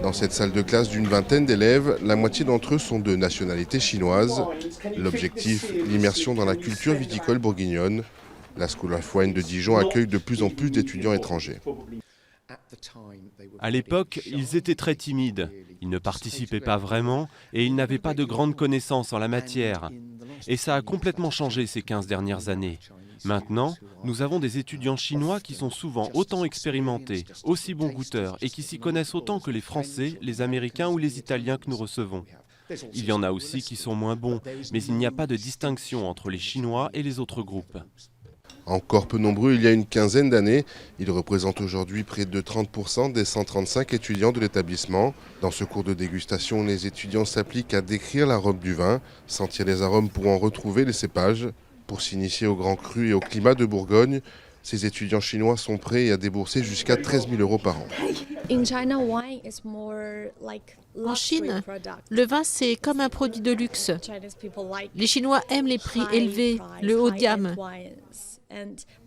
Dans cette salle de classe d'une vingtaine d'élèves, la moitié d'entre eux sont de nationalité chinoise. L'objectif, l'immersion dans la culture viticole bourguignonne. La School of Wine de Dijon accueille de plus en plus d'étudiants étrangers. À l'époque, ils étaient très timides. Ils ne participaient pas vraiment et ils n'avaient pas de grandes connaissances en la matière. Et ça a complètement changé ces 15 dernières années. Maintenant, nous avons des étudiants chinois qui sont souvent autant expérimentés, aussi bons goûteurs et qui s'y connaissent autant que les Français, les Américains ou les Italiens que nous recevons. Il y en a aussi qui sont moins bons, mais il n'y a pas de distinction entre les Chinois et les autres groupes. Encore peu nombreux il y a une quinzaine d'années, ils représentent aujourd'hui près de 30% des 135 étudiants de l'établissement. Dans ce cours de dégustation, les étudiants s'appliquent à décrire l'arôme du vin, sentir les arômes pour en retrouver les cépages. Pour s'initier au grand cru et au climat de Bourgogne, ces étudiants chinois sont prêts à débourser jusqu'à 13 000 € par an. En Chine, le vin, c'est comme un produit de luxe. Les Chinois aiment les prix élevés, le haut de gamme.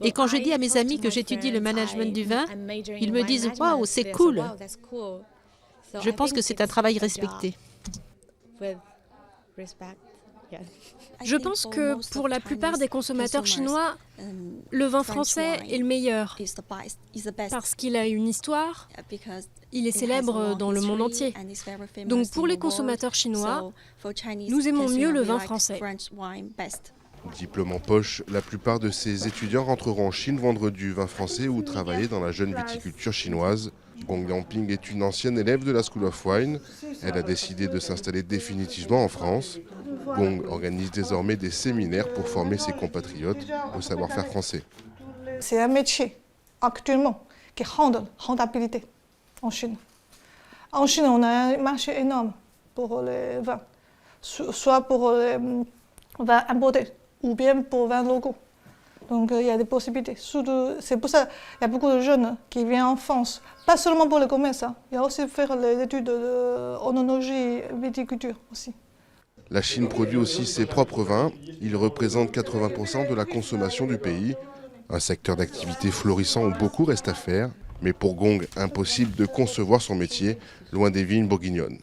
Et quand je dis à mes amis que j'étudie le management du vin, ils me disent « Waouh, c'est cool !» Je pense que c'est un travail respecté. Je pense que pour la plupart des consommateurs chinois, le vin français est le meilleur parce qu'il a une histoire, il est célèbre dans le monde entier. Donc pour les consommateurs chinois, nous aimons mieux le vin français. Diplôme en poche, la plupart de ces étudiants rentreront en Chine vendre du vin français ou travailler dans la jeune viticulture chinoise. Gong Yangping est une ancienne élève de la School of Wine. Elle a décidé de s'installer définitivement en France. Gong organise désormais des séminaires pour former ses compatriotes au savoir-faire français. C'est un métier actuellement qui est rentabilité en Chine. En Chine, on a un marché énorme pour les vins, soit pour les vins importés ou bien pour vins locaux. Donc il y a des possibilités. C'est pour ça qu'il y a beaucoup de jeunes qui viennent en France, pas seulement pour le commerce, il y a aussi faire les études d'onologie et viticulture aussi. La Chine produit aussi ses propres vins. Ils représentent 80% de la consommation du pays. Un secteur d'activité florissant où beaucoup reste à faire. Mais pour Gong, impossible de concevoir son métier loin des vignes bourguignonnes.